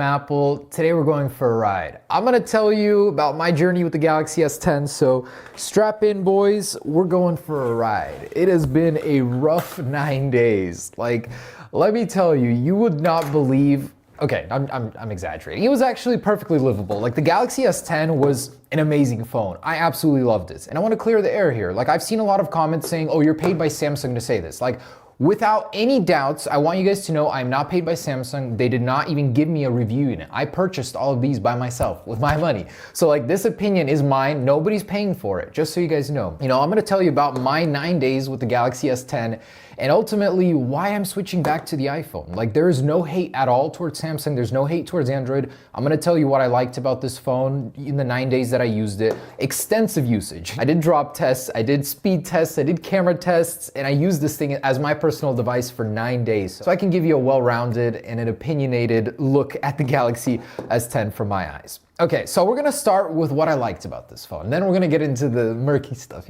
Apple. Today we're going for a ride. I'm gonna tell you about my journey with the Galaxy S10, so strap in boys, we're going for a ride. It has been a rough 9 days. Like, let me tell you, you would not believe, okay, I'm exaggerating. It was actually perfectly livable. Like the Galaxy S10 was an amazing phone. I absolutely loved it. And I wanna clear the air here. Like I've seen a lot of comments saying, oh, you're paid by Samsung to say this. Like, without any doubts, I want you guys to know I'm not paid by Samsung. They did not even give me a review unit. I purchased all of these by myself with my money. So like this opinion is mine. Nobody's paying for it, just so you guys know. I'm gonna tell you about my 9 days with the Galaxy S10 and ultimately why I'm switching back to the iPhone. Like there is no hate at all towards Samsung. There's no hate towards Android. I'm gonna tell you what I liked about this phone in the 9 days that I used it. Extensive usage. I did drop tests, I did speed tests, I did camera tests, and I used this thing as my personal device for 9 days. So I can give you a well-rounded and an opinionated look at the Galaxy S10 from my eyes. Okay, so we're gonna start with what I liked about this phone, and then we're gonna get into the murky stuff,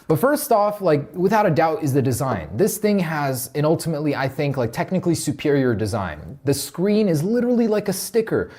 But first off, like, without a doubt is the design. This thing has an ultimately, I think, like, technically superior design. The screen is literally like a sticker.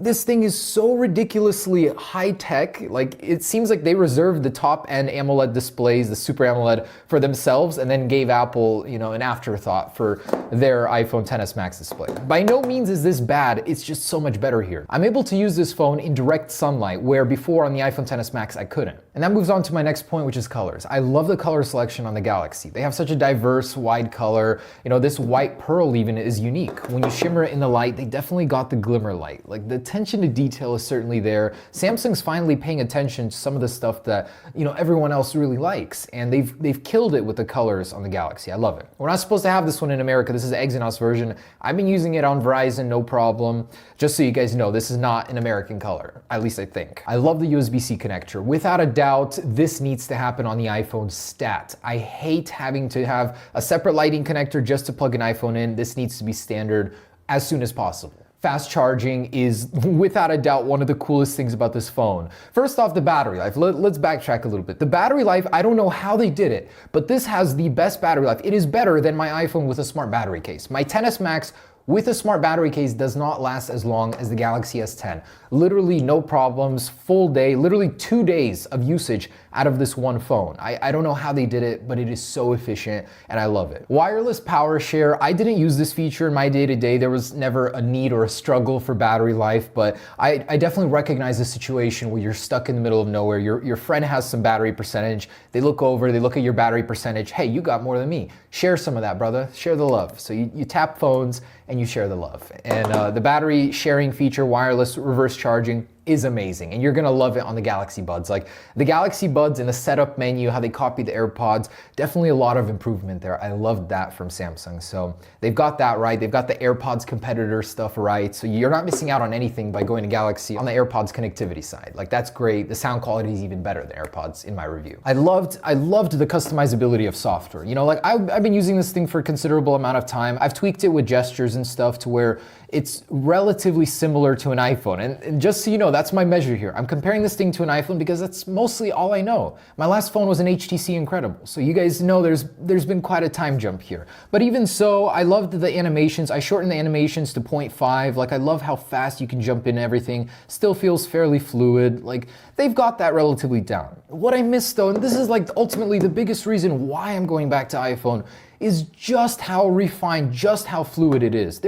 This thing is so ridiculously high tech. Like it seems like they reserved the top end AMOLED displays, the Super AMOLED, for themselves and then gave Apple, an afterthought for their iPhone XS Max display. By no means is this bad, it's just so much better here. I'm able to use this phone in direct sunlight where before on the iPhone XS Max I couldn't. And that moves on to my next point, which is colors. I love the color selection on the Galaxy. They have such a diverse, wide color. This white pearl even is unique. When you shimmer it in the light, they definitely got the glimmer light. Like the attention to detail is certainly there. Samsung's finally paying attention to some of the stuff that everyone else really likes, and they've killed it with the colors on the Galaxy. I love it. We're not supposed to have this one in America. This is the Exynos version. I've been using it on Verizon, no problem. Just so you guys know, this is not an American color, at least I think. I love the USB-C connector. Without a doubt, this needs to happen on the iPhone stat. I hate having to have a separate lighting connector just to plug an iPhone in. This needs to be standard as soon as possible. Fast charging is without a doubt one of the coolest things about this phone. First off, the battery life. Let's backtrack a little bit. The battery life, I don't know how they did it, but this has the best battery life. It is better than my iPhone with a smart battery case. My XS Max with a smart battery case does not last as long as the Galaxy S10. Literally no problems, full day, literally 2 days of usage out of this one phone. I don't know how they did it, but it is so efficient and I love it. Wireless power share, I didn't use this feature in my day-to-day. There was never a need or a struggle for battery life, but I definitely recognize the situation where you're stuck in the middle of nowhere. Your friend has some battery percentage. They look over, they look at your battery percentage. Hey, you got more than me. Share some of that, brother. Share the love. So you tap phones and you share the love. And the battery sharing feature, wireless reverse charging, is amazing, and you're gonna love it on the Galaxy Buds. Like the Galaxy Buds in the setup menu, how they copied the AirPods, definitely a lot of improvement there. I loved that from Samsung. So they've got that right. They've got the AirPods competitor stuff right. So you're not missing out on anything by going to Galaxy on the AirPods connectivity side. Like that's great. The sound quality is even better than AirPods in my review. I loved the customizability of software. Like I've been using this thing for a considerable amount of time. I've tweaked it with gestures and stuff to where it's relatively similar to an iPhone. And just so you know, that's my measure here. I'm comparing this thing to an iPhone because that's mostly all I know. My last phone was an HTC Incredible. So you guys know there's been quite a time jump here. But even so, I loved the animations. I shortened the animations to 0.5. Like I love how fast you can jump in everything. Still feels fairly fluid. Like they've got that relatively down. What I missed though, and this is like ultimately the biggest reason why I'm going back to iPhone, is just how refined, just how fluid it is.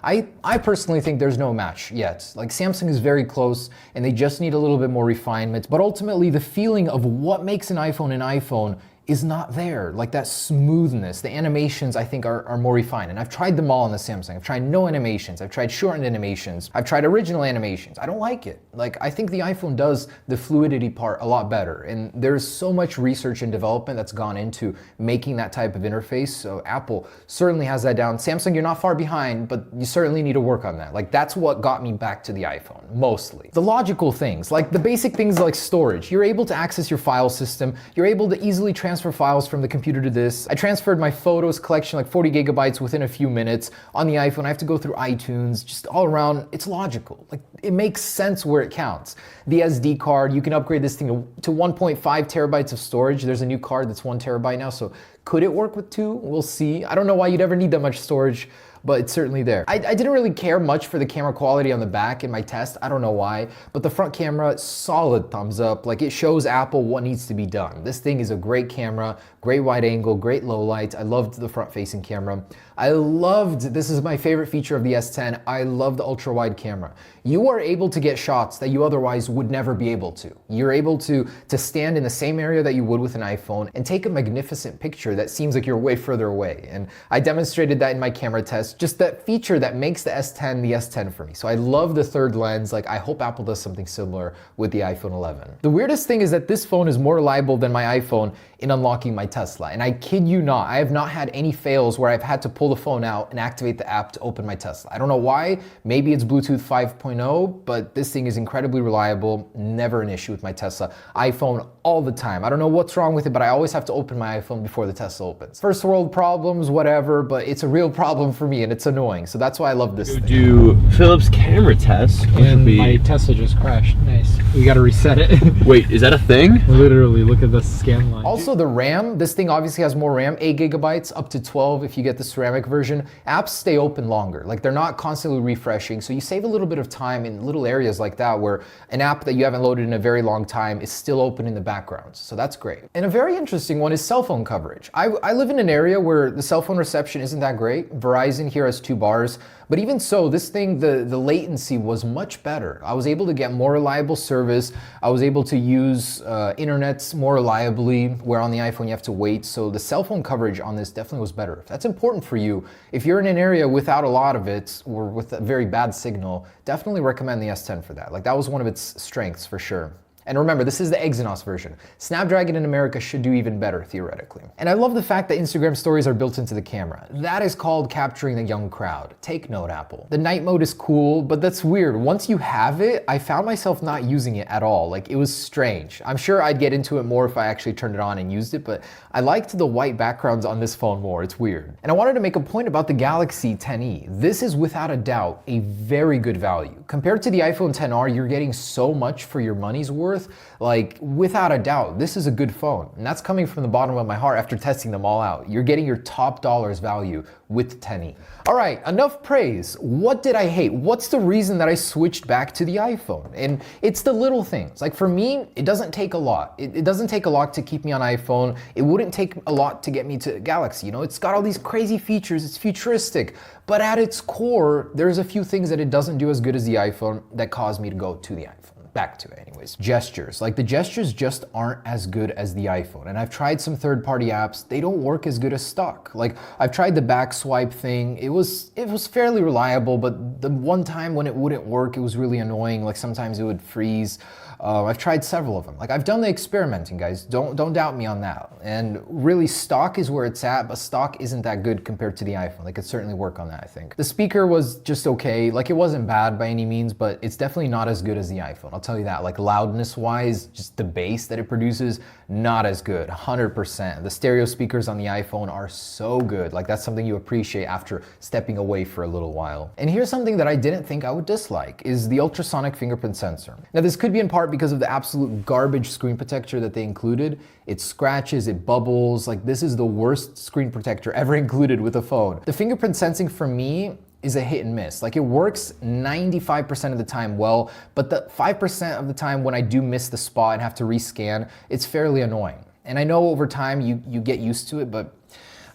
I personally think there's no match yet. Like Samsung is very close and they just need a little bit more refinement, but ultimately the feeling of what makes an iPhone is not there. Like that smoothness, the animations I think are more refined. And I've tried them all on the Samsung. I've tried no animations. I've tried shortened animations. I've tried original animations. I don't like it. Like I think the iPhone does the fluidity part a lot better. And there's so much research and development that's gone into making that type of interface. So Apple certainly has that down. Samsung, you're not far behind, but you certainly need to work on that. Like that's what got me back to the iPhone, mostly. The logical things, like the basic things like storage. You're able to access your file system. You're able to easily transfer files from the computer to this. I transferred my photos collection, like 40 gigabytes within a few minutes. On the iPhone, I have to go through iTunes. Just all around, it's logical. Like it makes sense where it counts. The SD card, you can upgrade this thing to 1.5 terabytes of storage. There's a new card that's 1 terabyte now, so could it work with 2? We'll see. I don't know why you'd ever need that much storage, but it's certainly there. I didn't really care much for the camera quality on the back in my test. I don't know why, but the front camera, solid thumbs up. Like, it shows Apple what needs to be done. This thing is a great camera, great wide angle, great low light. I loved the front facing camera. This is my favorite feature of the S10, I love the ultra wide camera. You are able to get shots that you otherwise would never be able to. You're able to stand in the same area that you would with an iPhone and take a magnificent picture that seems like you're way further away. And I demonstrated that in my camera test, just that feature that makes the S10 the S10 for me. So I love the third lens. Like, I hope Apple does something similar with the iPhone 11. The weirdest thing is that this phone is more reliable than my iPhone in unlocking my Tesla. And I kid you not, I have not had any fails where I've had to pull the phone out and activate the app to open my Tesla. I don't know why, maybe it's Bluetooth 5.0, but this thing is incredibly reliable, never an issue with my Tesla. iPhone all the time. I don't know what's wrong with it, but I always have to open my iPhone before the Tesla opens. First world problems, whatever, but it's a real problem for me and it's annoying. So that's why I love this thing. Do Philip's camera test, and my Tesla just crashed. Nice. We gotta reset it. Wait, is that a thing? Literally, look at the scan line. Also the RAM, this thing obviously has more RAM, 8 gigabytes, up to 12 if you get the ceramic version. Apps stay open longer. Like, they're not constantly refreshing, so you save a little bit of time in little areas like that where an app that you haven't loaded in a very long time is still open in the background. So that's great. And a very interesting one is cell phone coverage. I live in an area where the cell phone reception isn't that great. Verizon here has 2 bars, but even so, this thing, the latency was much better. I was able to get more reliable service. I was able to use internets more reliably, where on the iPhone you have to wait. So the cell phone coverage on this definitely was better. If that's important for you, if you're in an area without a lot of it or with a very bad signal, definitely recommend the S10 for that. Like, that was one of its strengths for sure. And remember, this is the Exynos version. Snapdragon in America should do even better, theoretically. And I love the fact that Instagram stories are built into the camera. That is called capturing the young crowd. Take note, Apple. The night mode is cool, but that's weird. Once you have it, I found myself not using it at all. Like, it was strange. I'm sure I'd get into it more if I actually turned it on and used it, but I liked the white backgrounds on this phone more. It's weird. And I wanted to make a point about the Galaxy 10e. This is without a doubt a very good value. Compared to the iPhone 10R, you're getting so much for your money's worth. Like, without a doubt, this is a good phone. And that's coming from the bottom of my heart after testing them all out. You're getting your top dollars value with 10e. All right, enough praise. What did I hate? What's the reason that I switched back to the iPhone? And it's the little things. Like, for me, it doesn't take a lot. It doesn't take a lot to keep me on iPhone. It wouldn't take a lot to get me to Galaxy. You know, it's got all these crazy features. It's futuristic. But at its core, there's a few things that it doesn't do as good as the iPhone that caused me to go to the iPhone. Back to it anyways. Gestures. Like, the gestures just aren't as good as the iPhone. And I've tried some third-party apps. They don't work as good as stock. Like, I've tried the back swipe thing. It was fairly reliable, but the one time when it wouldn't work, it was really annoying. Like, sometimes it would freeze. I've tried several of them. Like, I've done the experimenting, guys. Don't doubt me on that. And really, stock is where it's at, but stock isn't that good compared to the iPhone. They could certainly work on that, I think. The speaker was just okay. Like, it wasn't bad by any means, but it's definitely not as good as the iPhone. I'll tell you that. Like, loudness-wise, just the bass that it produces, not as good, 100%. The stereo speakers on the iPhone are so good. Like, that's something you appreciate after stepping away for a little while. And here's something that I didn't think I would dislike, is the ultrasonic fingerprint sensor. Now, this could be in part because of the absolute garbage screen protector that they included. It scratches, it bubbles. Like, this is the worst screen protector ever included with a phone. The fingerprint sensing for me is a hit and miss. Like, it works 95% of the time well, but the 5% of the time when I do miss the spot and have to rescan, it's fairly annoying. And I know over time you get used to it, but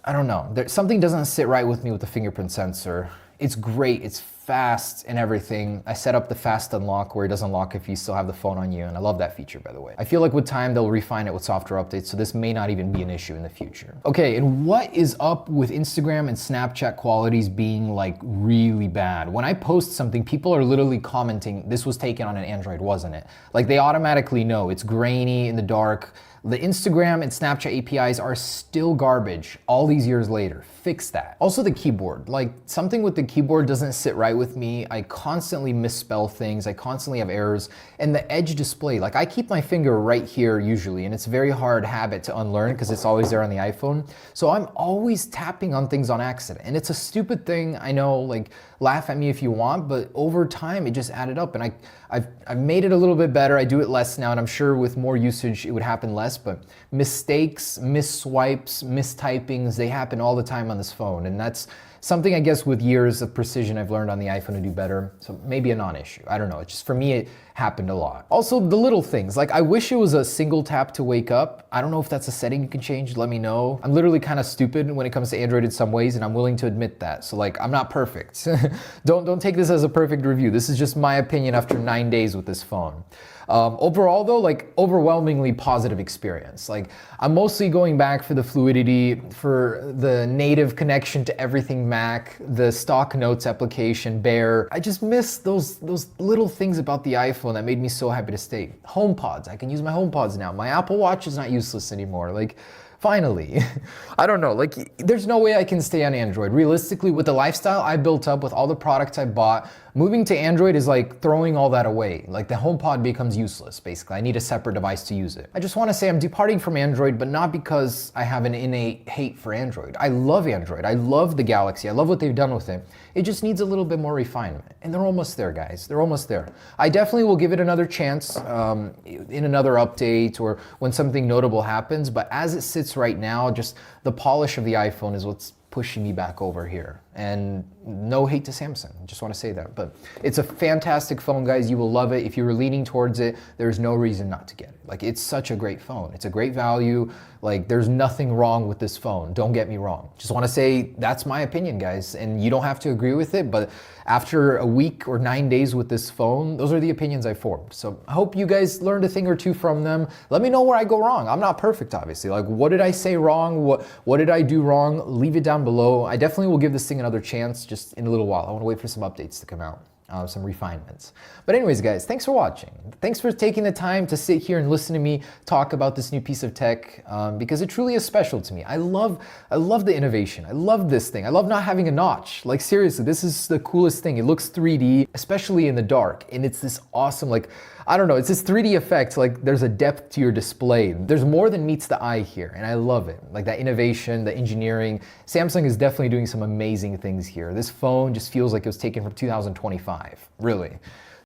I don't know. Something doesn't sit right with me with the fingerprint sensor. It's great, it's fast and everything. I set up the fast unlock where it doesn't lock if you still have the phone on you, and I love that feature, by the way. I feel like with time they'll refine it with software updates, so this may not even be an issue in the future. Okay, and what is up with Instagram and Snapchat qualities being like really bad? When I post something, people are literally commenting, this was taken on an Android, wasn't it? Like, they automatically know it's grainy in the dark. The Instagram and Snapchat APIs are still garbage all these years later. Fix that. Also the keyboard. Like, something with the keyboard doesn't sit right with me. I constantly misspell things. I constantly have errors. And the edge display, like, I keep my finger right here usually, and it's a very hard habit to unlearn because it's always there on the iPhone. So I'm always tapping on things on accident. And it's a stupid thing, I know, like, laugh at me if you want, but over time it just added up, and I've made it a little bit better. I do it less now, and I'm sure with more usage it would happen less, but mistakes, misswipes, mistypings, they happen all the time on this phone, and that's something I guess with years of precision I've learned on the iPhone to do better. So maybe a non-issue. I don't know. It's just for me, it happened a lot. Also, the little things. Like I wish it was a single tap to wake up. I don't know if that's a setting you can change. Let me know. I'm literally kind of stupid when it comes to Android in some ways, and I'm willing to admit that. So like, I'm not perfect. Don't take this as a perfect review. This is just my opinion after 9 days with this phone. Overall though, like overwhelmingly positive experience. Like I'm mostly going back for the fluidity, for the native connection to everything Mac, the stock notes application, Bear. I just miss those little things about the iPhone that made me so happy to stay. HomePods, I can use my HomePods now. My Apple Watch is not useless anymore. Like, finally. I don't know, like there's no way I can stay on Android. Realistically, with the lifestyle I built up, with all the products I bought, moving to Android is like throwing all that away. Like the HomePod becomes useless, basically. I need a separate device to use it. I just want to say I'm departing from Android, but not because I have an innate hate for Android. I love Android. I love the Galaxy. I love what they've done with it. It just needs a little bit more refinement. And they're almost there, guys. They're almost there. I definitely will give it another chance in another update or when something notable happens. But as it sits right now, just the polish of the iPhone is what's pushing me back over here. And no hate to Samsung, just want to say that. But it's a fantastic phone, guys. You will love it. If you were leaning towards it, there's no reason not to get it. Like, it's such a great phone. It's a great value. Like, there's nothing wrong with this phone. Don't get me wrong. Just want to say that's my opinion, guys. And you don't have to agree with it, but after a week or 9 days with this phone, those are the opinions I formed. So I hope you guys learned a thing or two from them. Let me know where I go wrong. I'm not perfect, obviously. Like, what did I say wrong? What did I do wrong? Leave it down below. I definitely will give this thing another chance just in a little while. I want to wait for some updates to come out. Some refinements. But anyways, guys, thanks for watching. Thanks for taking the time to sit here and listen to me talk about this new piece of tech because it truly is special to me. I love the innovation. I love this thing. I love not having a notch. Like, seriously, this is the coolest thing. It looks 3D, especially in the dark. And it's this awesome, like, I don't know, it's this 3D effect, like there's a depth to your display. There's more than meets the eye here, and I love it. Like that innovation, the engineering. Samsung is definitely doing some amazing things here. This phone just feels like it was taken from 2025, really.